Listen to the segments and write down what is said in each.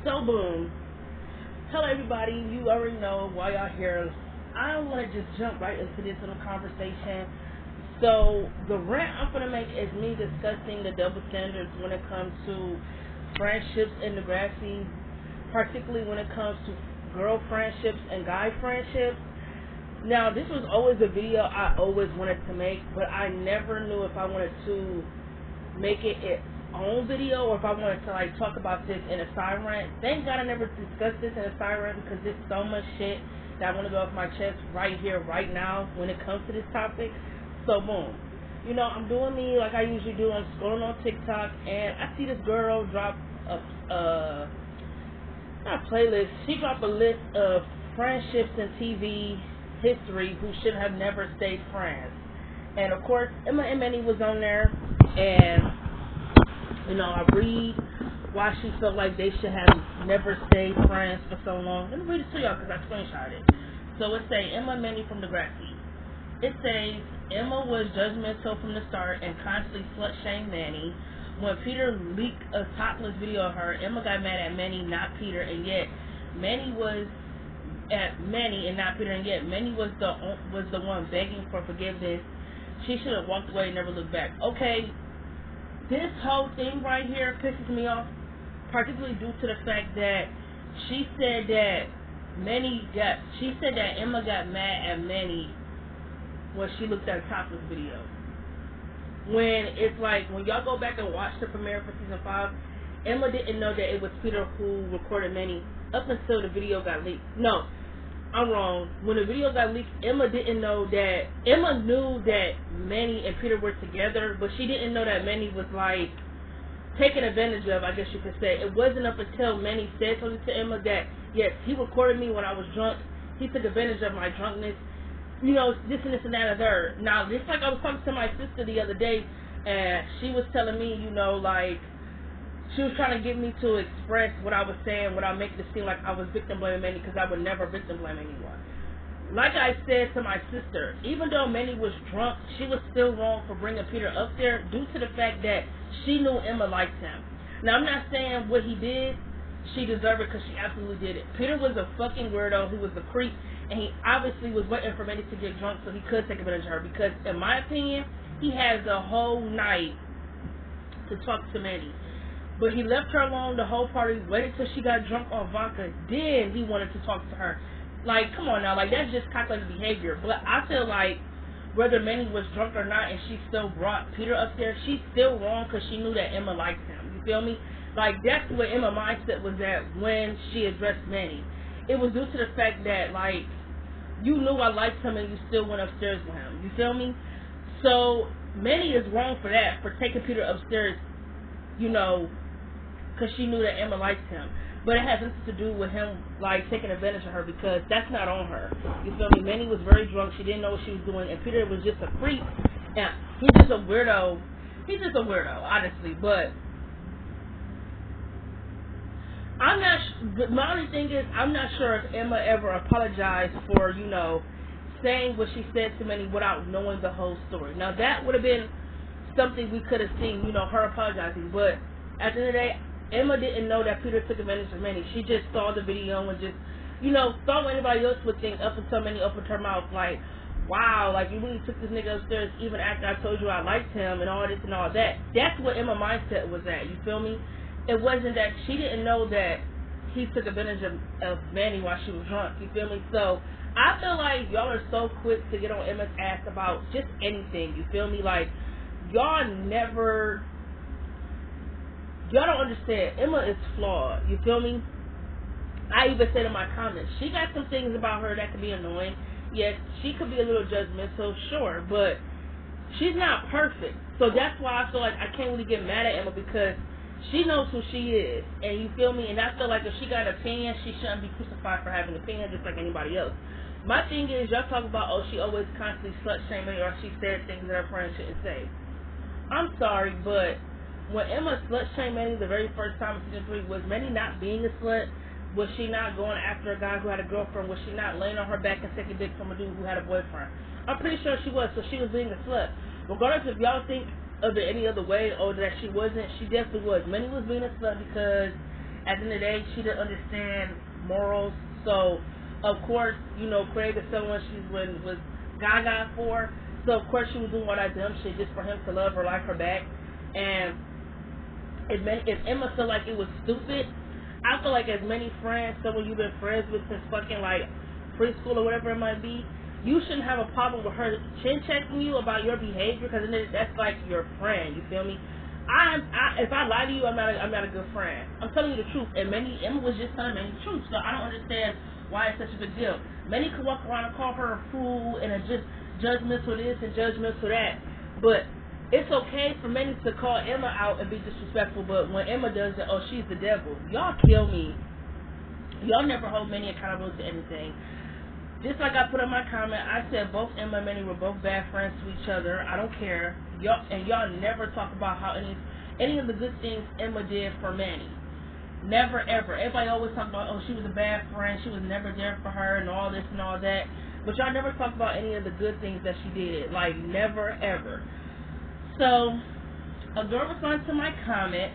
So boom. Hello everybody, you already know why y'all here. I want to just jump right into this little conversation. So the rant I'm gonna make is me discussing the double standards when it comes to friendships in Degrassi, particularly when it comes to girl friendships and guy friendships. Now this was always a video I always wanted to make, but I never knew if I wanted to make it its own video or if I wanted to like talk about this in a side rant. Thank God I never discussed this in a side rant because there's so much shit that I want to go off my chest right here, right now when it comes to this topic. So boom. You know, I'm doing me like I usually do. I'm scrolling on TikTok and I see this girl drop a not a playlist. She dropped a list of friendships in TV history who should have never stayed friends. And of course, Emma and Manny was on there, and you know, I read why she felt like they should have never stayed friends for so long. Let me read it to y'all because I screenshot it. So it says Emma and Manny from Degrassi. It says Emma was judgmental from the start and constantly slut-shamed Manny. When Peter leaked a topless video of her, Emma got mad at Manny, not Peter, and yet Manny was at Manny and not Peter, and yet Manny was the one begging for forgiveness. She should have walked away and never looked back. Okay, this whole thing right here pisses me off, particularly due to the fact that she said that Emma got mad at Manny when she looked at a topless video. When it's like, when y'all go back and watch the premiere for season 5, Emma didn't know that it was Peter who recorded Manny up until the video got leaked. No, I'm wrong. When the video got leaked, Emma didn't know that. Emma knew that Manny and Peter were together, but she didn't know that Manny was like taken advantage of, I guess you could say. It wasn't up until Manny said something to Emma that, yes, he recorded me when I was drunk. He took advantage of my drunkenness. You know, this and this and that and third. Now, just like I was talking to my sister the other day, and she was telling me, you know, like, she was trying to get me to express what I was saying without making it seem like I was victim blaming Manny, because I would never victim blame anyone. Like I said to my sister, even though Manny was drunk, she was still wrong for bringing Peter up there due to the fact that she knew Emma liked him. Now, I'm not saying what he did, she deserved it, because she absolutely did it. Peter was a fucking weirdo. He was a creep, and he obviously was waiting for Manny to get drunk so he could take advantage of her, because in my opinion, he has the whole night to talk to Manny. But he left her alone the whole party, waited till she got drunk on vodka, then he wanted to talk to her. Like, come on now, like, that's just calculated behavior. But I feel like whether Manny was drunk or not and she still brought Peter up there, she's still wrong because she knew that Emma liked him. You feel me? Like, that's where Emma's mindset was at when she addressed Manny. It was due to the fact that, like, you knew I liked him and you still went upstairs with him. You feel me? So, Manny is wrong for that, for taking Peter upstairs, you know, because she knew that Emma liked him. But it has nothing to do with him, like, taking advantage of her, because that's not on her. You feel me? Manny was very drunk. She didn't know what she was doing. And Peter was just a freak. And he's just a weirdo. He's just a weirdo, honestly. But I'm not, my only thing is, I'm not sure if Emma ever apologized for, you know, saying what she said to Manny without knowing the whole story. Now, that would have been something we could have seen, you know, her apologizing. But at the end of the day, Emma didn't know that Peter took advantage of Manny. She just saw the video and just, you know, thought what anybody else would think up until Manny opened her mouth like, wow, like, you really took this nigga upstairs even after I told you I liked him and all this and all that. That's what Emma's mindset was at, you feel me? It wasn't that she didn't know that he took advantage of Manny while she was drunk, you feel me? So, I feel like y'all are so quick to get on Emma's ass about just anything, you feel me? Like, y'all don't understand. Emma is flawed. You feel me? I even said in my comments, she got some things about her that could be annoying. Yes, she could be a little judgmental, sure, but she's not perfect. So that's why I feel like I can't really get mad at Emma, because she knows who she is. And you feel me? And I feel like if she got an opinion, she shouldn't be crucified for having an opinion just like anybody else. My thing is, y'all talk about, oh, she always constantly slut-shaming or she said things that her friends shouldn't say. I'm sorry, but when Emma slut-shamed Manny the very first time in season 3, was Manny not being a slut? Was she not going after a guy who had a girlfriend? Was she not laying on her back and taking dick from a dude who had a boyfriend? I'm pretty sure she was, so she was being a slut. Regardless if y'all think of it any other way or that she wasn't, she definitely was. Manny was being a slut because At the end of the day, she didn't understand morals. So, of course, you know, Craig is someone she was gaga for. So, of course, she was doing all that dumb shit just for him to love her, like her back. And if Emma felt like it was stupid, I feel like as many friends, someone you've been friends with since fucking like preschool or whatever it might be, you shouldn't have a problem with her chin checking you about your behavior, because that's like your friend. You feel me? If I lie to you, I'm not a good friend. I'm telling you the truth. And Emma was just telling me the truth, so I don't understand why it's such a big deal. Many could walk around and call her a fool and just judgmental this and judgmental that, but it's okay for many to call Emma out and be disrespectful. But when Emma does it, oh, she's the devil. Y'all kill me. Y'all never hold Manny accountable to anything. Just like I put in my comment, I said both Emma and Manny were both bad friends to each other. I don't care. Y'all never talk about how any of the good things Emma did for Manny. Never ever. Everybody always talk about, oh, she was a bad friend, she was never there for her, and all this and all that. But y'all never talk about any of the good things that she did. Like, never ever. So, a girl responded to my comment,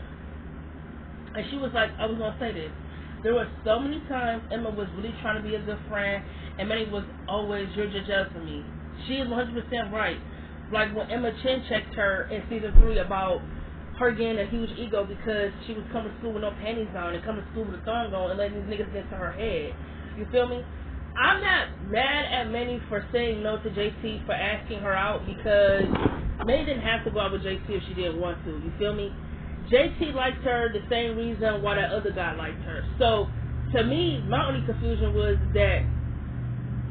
and she was like, I was going to say this. There were so many times Emma was really trying to be a good friend, and Manny was always, you're just jealous of me. She is 100% right. Like when Emma chin checked her in season 3 about her getting a huge ego because she was coming to school with no panties on and coming to school with a thong on and letting these niggas get to her head. You feel me? I'm not mad at Manny for saying no to JT for asking her out, because Manny didn't have to go out with JT if she didn't want to. You feel me? JT liked her the same reason why that other guy liked her. So, to me, my only confusion was that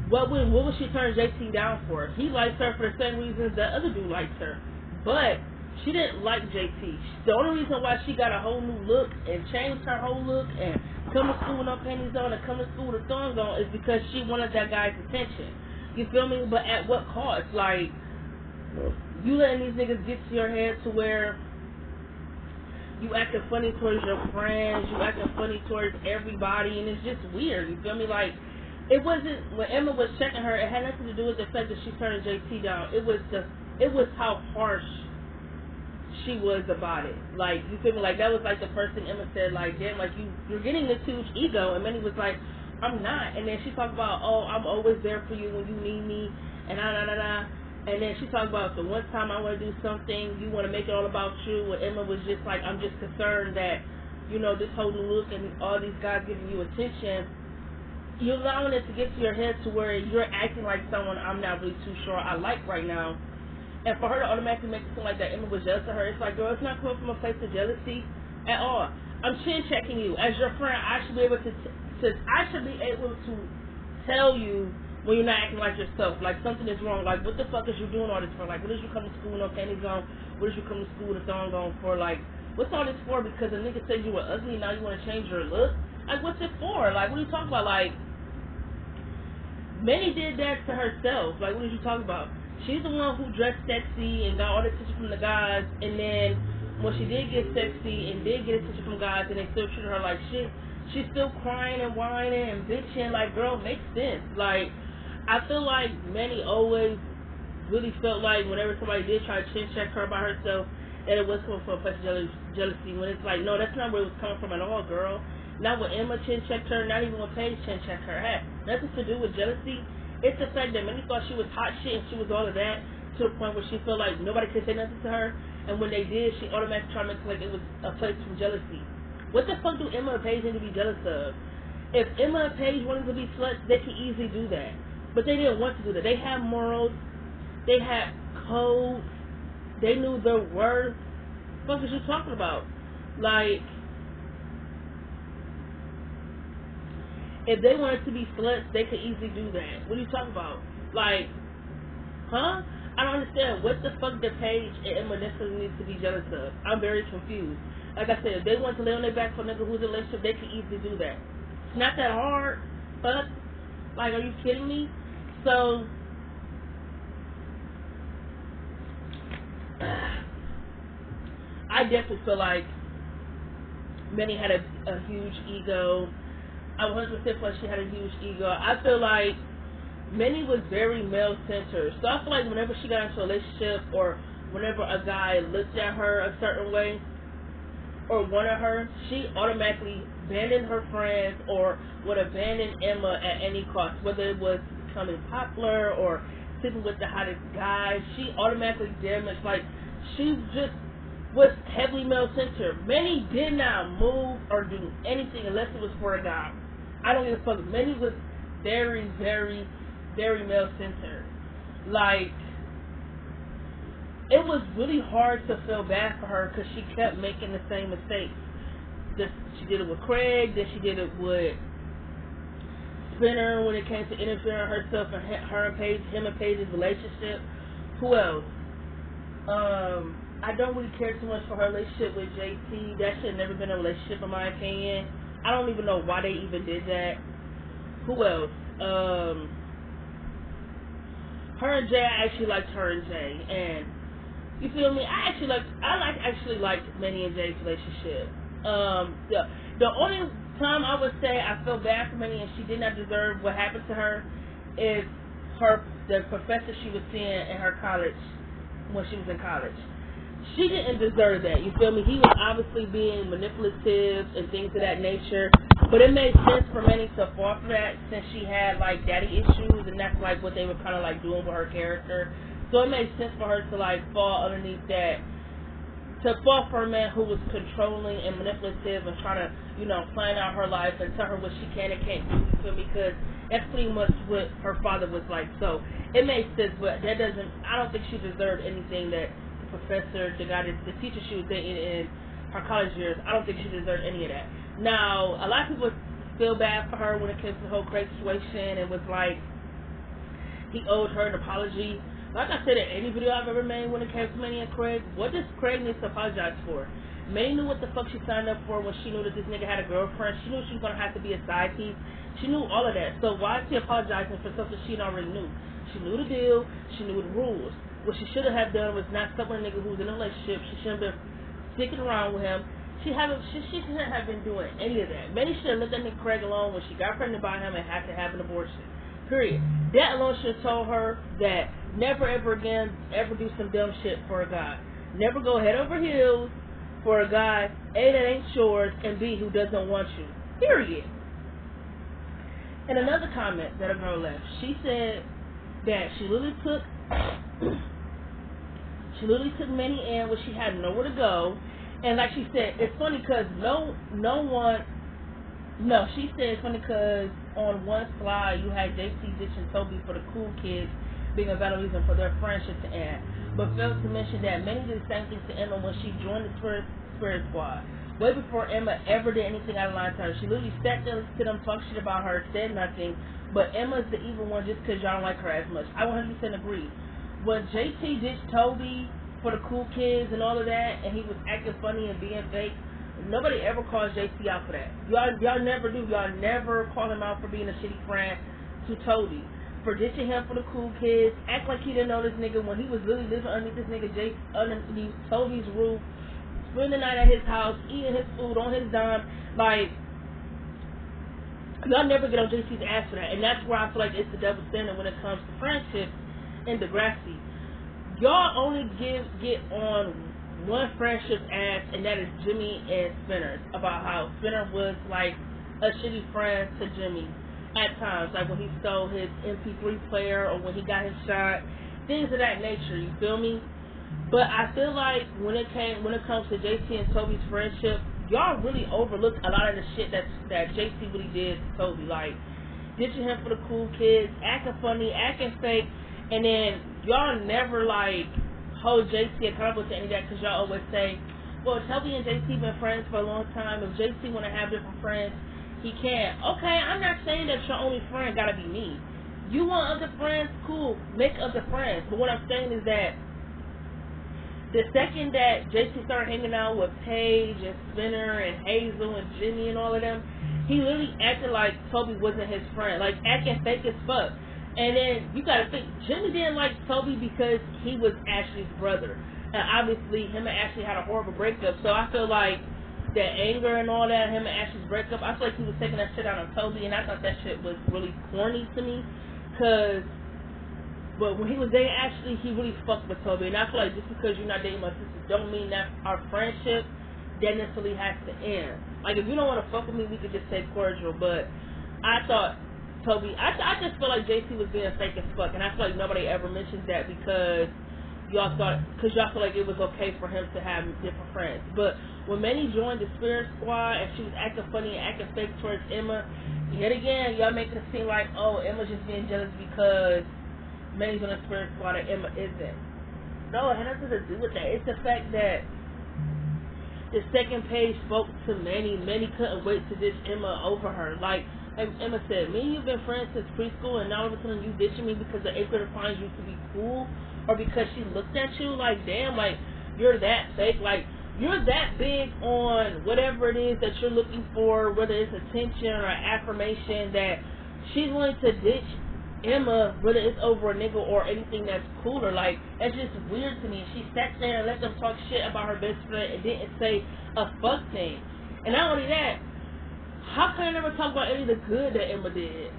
what would she turn JT down for? He likes her for the same reasons that other dude likes her. But she didn't like JT. The only reason why she got a whole new look and changed her whole look and come to school with no panties on and come to school with a thong on is because she wanted that guy's attention. You feel me? But at what cost? Like, you letting these niggas get to your head to where you acting funny towards your friends, you acting funny towards everybody, and it's just weird. You feel me? Like, it wasn't, when Emma was checking her, it had nothing to do with the fact that she turned JT down. It was how harsh she was about it. Like, you feel me? Like, that was like the first thing Emma said, like, damn, like, you're getting this huge ego. And Manny was like, I'm not. And then she talked about, oh, I'm always there for you when you need me, and da. And then she talked about the one time I want to do something, you want to make it all about you. And Emma was just like, I'm just concerned that, you know, this whole new look and all these guys giving you attention, you're allowing it to get to your head to where you're acting like someone I'm not really too sure I like right now. And for her to automatically make it seem like that Emma was jealous of her, it's like, girl, it's not coming from a place of jealousy at all. I'm chin checking you as your friend. I should be able to tell you when you're not acting like yourself. Like, something is wrong. Like, what the fuck is you doing all this for? Like, what did you come to school with no panties on? What did you come to school with a thong on for? Like, what's all this for? Because a nigga said you were ugly, now you want to change your look? Like, what's it for? Like, what are you talking about? Like, Manny did that to herself. Like, what are you talking about? She's the one who dressed sexy and got all the attention from the guys, and then when she did get sexy and did get attention from guys and they still treated her like shit, she's still crying and whining and bitching. Like, girl, makes sense. Like, I feel like Manny always really felt like whenever somebody did try to chin check her by herself, that it was coming from a place of jealousy, when it's like, no, that's not where it was coming from at all, girl. Not when Emma chin checked her, not even when Paige chin checked her. It had nothing to do with jealousy. It's the fact that Manny thought she was hot shit and she was all of that, to the point where she felt like nobody could say nothing to her, and when they did, she automatically tried to make it like it was a place from jealousy. What the fuck do Emma and Paige need to be jealous of? If Emma and Paige wanted to be sluts, they could easily do that. But they didn't want to do that. They had morals, they had codes, they knew their worth. What the fuck is you talking about? Like, if they wanted to be sluts, they could easily do that. What are you talking about? Like, huh? I don't understand. What the fuck did Paige and Emma necessarily need to be jealous of? I'm very confused. Like I said, if they want to lay on their back for a nigga who's in a relationship, they could easily do that. It's not that hard. Fuck. Like, are you kidding me? So, I definitely feel like Manny had a huge ego. I 100% feel like she had a huge ego. I feel like Manny was very male-centered. So I feel like whenever she got into a relationship or whenever a guy looked at her a certain way, or wanted her, she automatically abandoned her friends or would abandon Emma at any cost, whether it was becoming popular or sleeping with the hottest guys. She automatically damaged, like, she just was heavily male-centered. Many did not move or do anything unless it was for a guy. I don't give a fuck. Many was very, very, very male-centered. Like, it was really hard to feel bad for her because she kept making the same mistakes. She did it with Craig, then she did it with Spinner when it came to interfering herself and him and Paige's relationship. Who else? I don't really care too much for her relationship with JT. That should have never been a relationship in my opinion. I don't even know why they even did that. Who else? Her and Jay, I actually liked her and Jay, and you feel me? I actually liked Manny and Jay's relationship. The only time I would say I feel bad for Manny and she did not deserve what happened to her is the professor she was seeing in her college when she was in college. She didn't deserve that, you feel me? He was obviously being manipulative and things of that nature, but it made sense for Manny to fall for that since she had, like, daddy issues, and that's, like, what they were kind of, like, doing with her character. So it made sense for her to, like, fall underneath that, to fall for a man who was controlling and manipulative and trying to, you know, plan out her life and tell her what she can and can't do, you feel me? Because that's pretty much what her father was like. So it made sense, but that doesn't, I don't think she deserved anything that professor, the teacher she was dating in her college years, I don't think she deserved any of that. Now, a lot of people feel bad for her when it came to the whole Craig situation and was like, he owed her an apology. Like I said in any video I've ever made when it came to Manny and Craig, what does Craig need to apologize for? Manny knew what the fuck she signed up for when she knew that this nigga had a girlfriend. She knew she was going to have to be a side piece. She knew all of that. So why is she apologizing for something she already knew? She knew the deal. She knew the rules. What she should have done was not stuck with a nigga who was in a relationship. She shouldn't have been sticking around with him. She shouldn't have been doing any of that. Manny should have let that nigga Craig alone when she got pregnant by him and had to have an abortion. Period. That alone should have told her that never ever again ever do some dumb shit for a guy. Never go head over heels for a guy, A, that ain't yours, and B, who doesn't want you. Period. And another comment that a girl left, she said that she literally took Manny in when she had nowhere to go. And like she said, it's funny because she said it's funny because on one slide you had JC ditching Toby for the cool kids being a valid reason for their friendship to end, but failed to mention that Manny did the same thing to Emma when she joined the Spirit Squad. Way before Emma ever did anything out of line to her. She literally sat there to them, talk shit about her, said nothing, but Emma's the evil one just because y'all don't like her as much. I 100% agree. When JT ditched Toby for the cool kids and all of that, and he was acting funny and being fake, nobody ever calls JC out for that. Y'all never do. Y'all never call him out for being a shitty friend to Toby. For ditching him for the cool kids, act like he didn't know this nigga when he was literally living underneath this nigga underneath Toby's roof, spending the night at his house, eating his food on his dime. Like, y'all never get on JC's ass for that. And that's where I feel like it's the double standard when it comes to friendships in Degrassi. Y'all only get on one friendship's ass, and that is Jimmy and Spinner, about how Spinner was like a shitty friend to Jimmy at times, like when he stole his MP3 player or when he got his shot, things of that nature, you feel me? But I feel like when it comes to JC and Toby's friendship, y'all really overlooked a lot of the shit that JC really did to Toby, like ditching him for the cool kids, acting funny, acting fake, and then y'all never like hold JC accountable to any of that, because y'all always say, well, Toby and JC been friends for a long time. If JC want to have different friends, he can. Okay, I'm not saying that your only friend gotta be me. You want other friends? Cool, make other friends. But what I'm saying is that the second that JC started hanging out with Paige and Spinner and Hazel and Jimmy and all of them, he literally acted like Toby wasn't his friend, like acting fake as fuck. And then you gotta think, Jimmy didn't like Toby because he was Ashley's brother. And obviously him and Ashley had a horrible breakup, so I feel like that anger and all that, him and Ashley's breakup, I feel like he was taking that shit out on Toby, and I thought that shit was really corny to me, but when he was dating Ashley, he really fucked with Toby, and I feel like just because you're not dating my sister don't mean that our friendship that necessarily has to end. Like, if you don't want to fuck with me, we could just say cordial. But I thought Toby, I just feel like JC was being fake as fuck, and I feel like nobody ever mentions that because y'all feel like it was okay for him to have different friends. But when Manny joined the Spirit Squad and she was acting funny and acting fake towards Emma, yet again, y'all making it seem like, oh, Emma's just being jealous because Manny's on the Spirit Squad and Emma isn't. No, it had nothing to do with that. It's the fact that the second page spoke to Manny. Manny couldn't wait to ditch Emma over her. Like Emma said, me and you've been friends since preschool, and now all of a sudden you ditching me because the 8th grader finds you to be cool, or because she looked at you. Like, damn, like, you're that fake. Like, you're that big on whatever it is that you're looking for, whether it's attention or affirmation, that she's willing to ditch Emma, whether it's over a nigga or anything that's cooler. Like, that's just weird to me. She sat there and let them talk shit about her best friend and didn't say a fuck thing. And not only that, how can I never talk about any of the good that Emma did?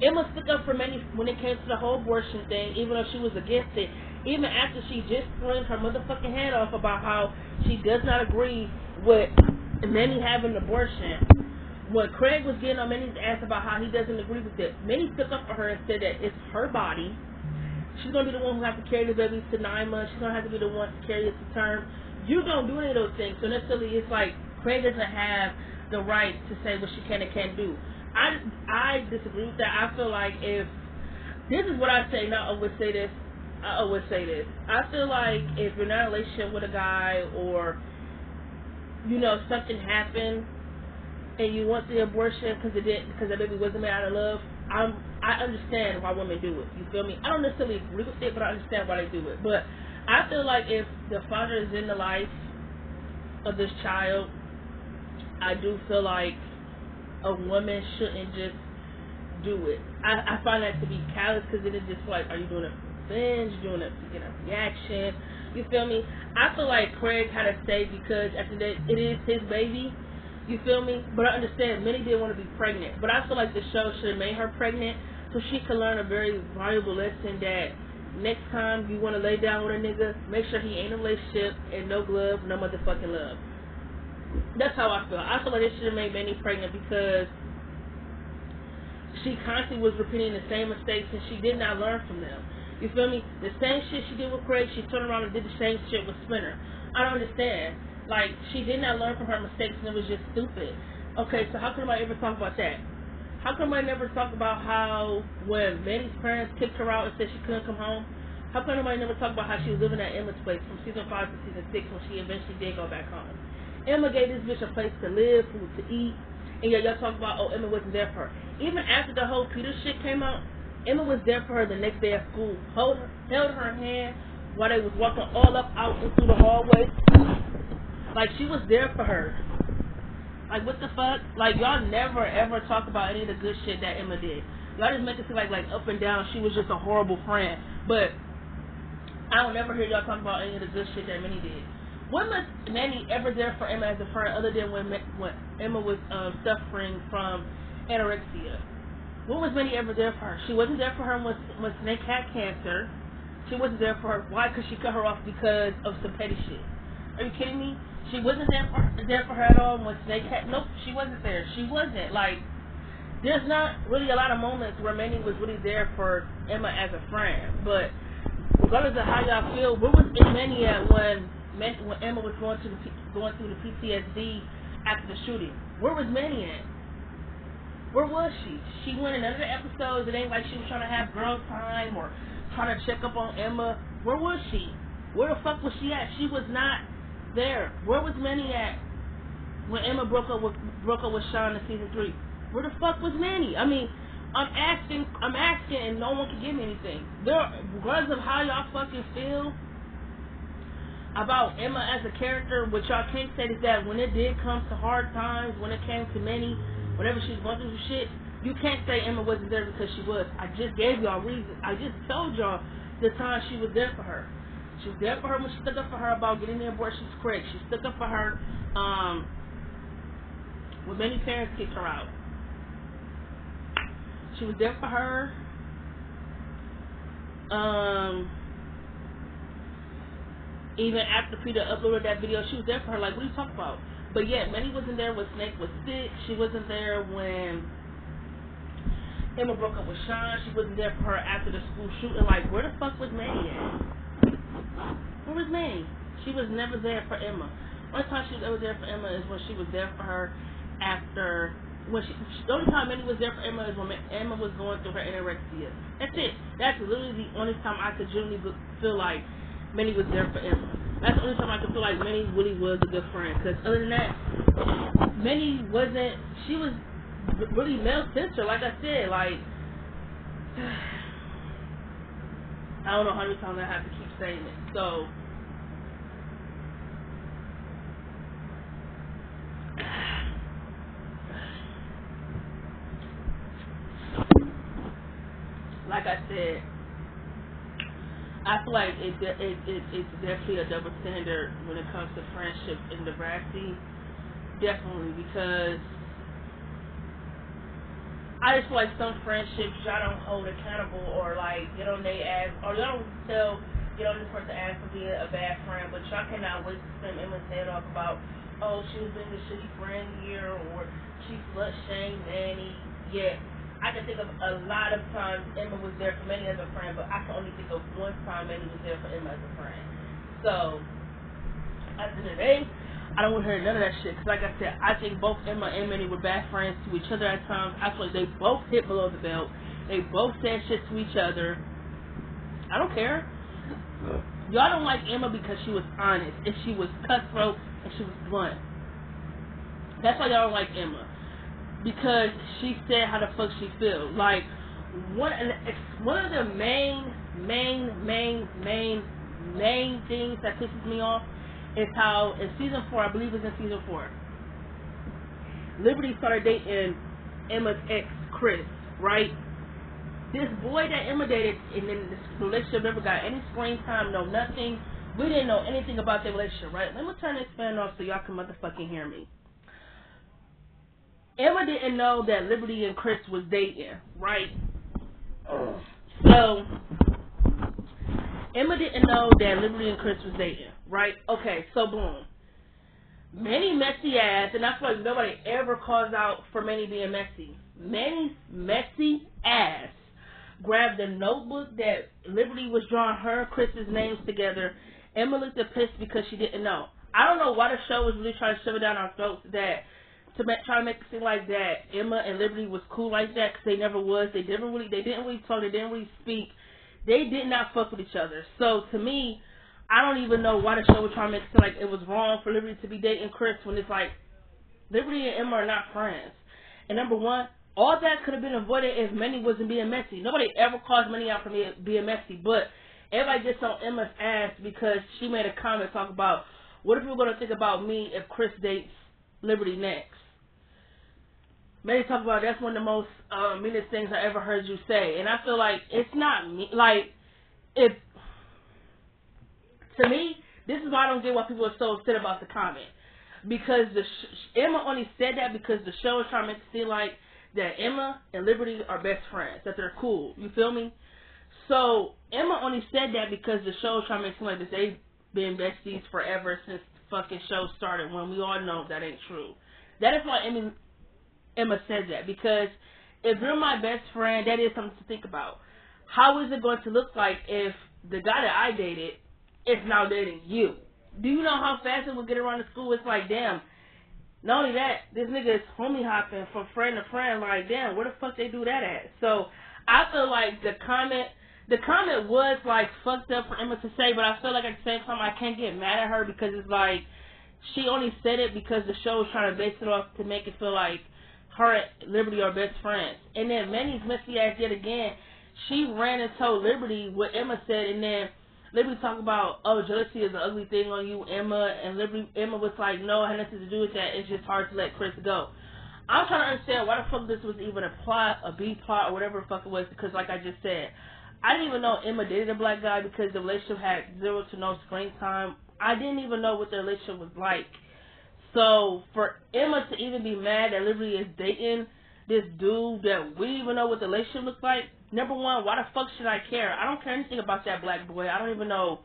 Emma stuck up for Manny when it came to the whole abortion thing, even though she was against it. Even after she just screamed her motherfucking head off about how she does not agree with Manny having an abortion. When Craig was getting on Manny's ass about how he doesn't agree with it, Manny stuck up for her and said that it's her body. She's going to be the one who has to carry the baby to 9 months. She's going to have to be the one to carry it to term. You don't do any of those things. So necessarily it's like Craig doesn't have the right to say what she can and can't do. I disagree with that. I feel like if, this is what I say, not always say this, I always say this. I feel like if you're not in a relationship with a guy, or, you know, something happened and you want the abortion because the baby wasn't made out of love, I understand why women do it. You feel me? I don't necessarily agree with it, but I understand why they do it. But I feel like if the father is in the life of this child, I do feel like a woman shouldn't just do it. I find that to be callous, because it is just like, are you doing it for revenge? Doing it to get a reaction? You feel me? I feel like Craig had to stay because after that, it is his baby. You feel me? But I understand many didn't want to be pregnant. But I feel like the show should have made her pregnant so she could learn a very valuable lesson that next time you want to lay down with a nigga, make sure he ain't in a relationship and no glove, no motherfucking love. That's how I feel. I feel like they should have made Manny pregnant because she constantly was repeating the same mistakes and she did not learn from them. You feel me? The same shit she did with Craig, she turned around and did the same shit with Splinter. I don't understand. Like, she did not learn from her mistakes and it was just stupid. Okay, so how come I ever talk about that? How come I never talk about how when Manny's parents kicked her out and said she couldn't come home? How come nobody never talk about how she was living at Emma's place from season 5 to season 6 when she eventually did go back home? Emma gave this bitch a place to live, food to eat, and yet y'all talk about, oh, Emma wasn't there for her. Even after the whole Peter shit came out, Emma was there for her the next day at school, held her hand while they was walking all up out and through the hallway. Like, she was there for her. Like, what the fuck? Like, y'all never ever talk about any of the good shit that Emma did. Y'all just make it seem like up and down she was just a horrible friend. But I don't never hear y'all talk about any of the good shit that Manny did. When was Manny ever there for Emma as a friend other than when Emma was suffering from anorexia? When was Manny ever there for her? She wasn't there for her when Snake had cancer. She wasn't there for her. Why? Because she cut her off because of some petty shit. Are you kidding me? She wasn't there for her at all when Snake had... Nope, she wasn't there. She wasn't. Like, there's not really a lot of moments where Manny was really there for Emma as a friend. But regardless of how y'all feel, where was Manny at when Emma was going through the PTSD after the shooting? Where was Manny at? Where was she? She went in none of the episodes. It ain't like she was trying to have girl time or trying to check up on Emma. Where was she? Where the fuck was she at? She was not there. Where was Manny at when Emma broke up with Sean in season 3? Where the fuck was Manny? I mean, I'm asking, and no one can give me anything. Regardless of how y'all fucking feel about Emma as a character, what y'all can't say is that when it did come to hard times, when it came to Manny, whenever she was going through some shit, you can't say Emma wasn't there because she was. I just gave y'all reasons. I just told y'all the time she was there for her. She was there for her when she stuck up for her about getting the abortions correct. She stuck up for her when many parents kicked her out. She was there for her Even after Peter uploaded that video, she was there for her. Like, what are you talking about? But yeah, Manny wasn't there when Snake was sick. She wasn't there when Emma broke up with Sean. She wasn't there for her after the school shooting. Like, where the fuck was Manny at? Where was Manny? She was never there for Emma. Only time she was ever there for Emma is when she was there for her after. The only time Manny was there for Emma is when Emma was going through her anorexia. That's it. That's literally the only time I could genuinely feel like Manny was there for Emma. That's the only time I could feel like Manny really was a good friend. Because other than that, Manny wasn't. She was really male-centered. Like I said, like I don't know how many times I have to keep saying it. So. Like I said, I feel like it's definitely a double standard when it comes to friendships in Degrassi. Definitely, because I just feel like some friendships y'all don't hold accountable, or like get on their ass, or y'all don't get on this person's ass for being a bad friend, but y'all cannot wait to stem Emma's head off about, oh, she was being a shitty friend here, or she slut shamed Manny. Yeah. I can think of a lot of times Emma was there for Manny as a friend, but I can only think of one time Manny was there for Emma as a friend. So, at the end of the day, I don't want to hear none of that shit. Because like I said, I think both Emma and Manny were bad friends to each other at times. I feel like they both hit below the belt. They both said shit to each other. I don't care. Y'all don't like Emma because she was honest, and she was cutthroat, and she was blunt. That's why y'all don't like Emma. Because she said how the fuck she feels. Like, one of the main things that pisses me off is how in season 4, I believe it was in season 4, Liberty started dating Emma's ex, Chris, right? This boy that Emma dated, and then this relationship never got any screen time, no nothing. We didn't know anything about their relationship, right? Let me turn this fan off so y'all can motherfucking hear me. Emma didn't know that Liberty and Chris was dating, right? So, Emma didn't know that Liberty and Chris was dating, right? Okay, so boom. Manny messy ass, and I feel like nobody ever calls out for Manny being messy. Manny's messy ass grabbed the notebook that Liberty was drawing her and Chris's names together. Emma looked at pissed because she didn't know. I don't know why the show was really trying to shove it down our throats that try to make it seem like that Emma and Liberty was cool like that, because they never was. They didn't really talk. They didn't really speak. They did not fuck with each other. So to me, I don't even know why the show was trying to make it seem like it was wrong for Liberty to be dating Chris when it's like Liberty and Emma are not friends. And number one, all that could have been avoided if Manny wasn't being messy. Nobody ever calls Manny out for being messy, but everybody gets on Emma's ass because she made a comment talk about, what if you're going to think about me if Chris dates Liberty next? Manny talk about, that's one of the most meanest things I ever heard you say. And I feel like it's not me. Like, if to me, this is why I don't get why people are so upset about the comment. Because Emma only said that because the show is trying to make it seem like that Emma and Liberty are best friends, that they're cool. You feel me? So Emma only said that because the show is trying to make it seem like that they've been besties forever since the fucking show started, when we all know that ain't true. That is why Emma said that, because if you're my best friend, that is something to think about. How is it going to look like if the guy that I dated is now dating you? Do you know how fast it would get around the school? It's like, damn, not only that, this nigga is homie hopping from friend to friend. Like, damn, where the fuck they do that at? So I feel like the comment was like fucked up for Emma to say, but I feel like at the same time I can't get mad at her, because it's like she only said it because the show was trying to base it off to make it feel like her and Liberty are best friends. And then Manny's messy ass yet again, she ran and told Liberty what Emma said, and then Liberty talked about, oh, jealousy is an ugly thing on you, Emma, and Emma was like, no, it had nothing to do with that, it's just hard to let Chris go. I'm trying to understand why the fuck this was even a plot, a B plot, or whatever the fuck it was, because like I just said, I didn't even know Emma dated a black guy because the relationship had 0 to no screen time. I didn't even know what their relationship was like. So for Emma to even be mad that Liberty is dating this dude that we didn't even know what the relationship looks like, number one, why the fuck should I care? I don't care anything about that black boy. I don't even know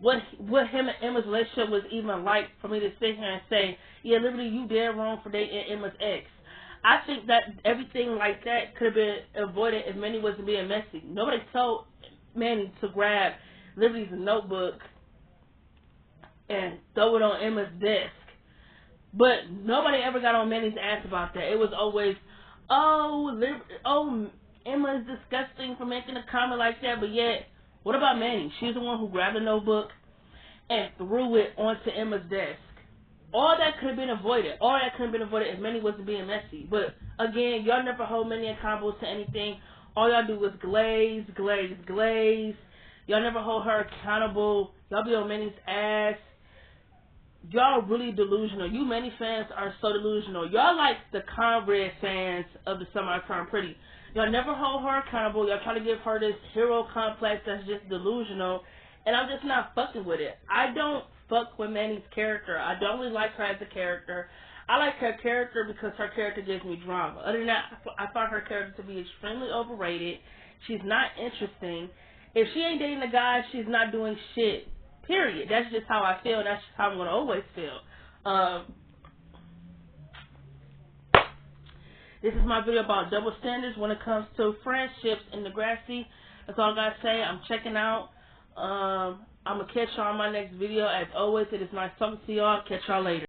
what him and Emma's relationship was even like for me to sit here and say, yeah, literally you dead wrong for dating Emma's ex. I think that everything like that could have been avoided if Manny wasn't being messy. Nobody told Manny to grab Lily's notebook and throw it on Emma's desk. But nobody ever got on Manny's ass about that. It was always, Emma is disgusting for making a comment like that. But yet, what about Manny? She's the one who grabbed the notebook and threw it onto Emma's desk. All that could have been avoided. All that could have been avoided if Manny wasn't being messy. But again, y'all never hold Manny accountable to anything. All y'all do is glaze. Y'all never hold her accountable. Y'all be on Manny's ass. Y'all really delusional. You Manny fans are so delusional. Y'all like the Conrad fans of the Summer I Turned Pretty. Y'all never hold her accountable. Y'all try to give her this hero complex that's just delusional. And I'm just not fucking with it. I don't fuck with Manny's character. I don't really like her as a character. I like her character because her character gives me drama. Other than that, I find her character to be extremely overrated. She's not interesting. If she ain't dating a guy, she's not doing shit. Period. That's just how I feel. That's just how I'm going to always feel. This is my video about double standards when it comes to friendships in Degrassi. That's all I got to say. I'm checking out. I'm going to catch y'all on my next video. As always, it is nice talking to y'all. Catch y'all later.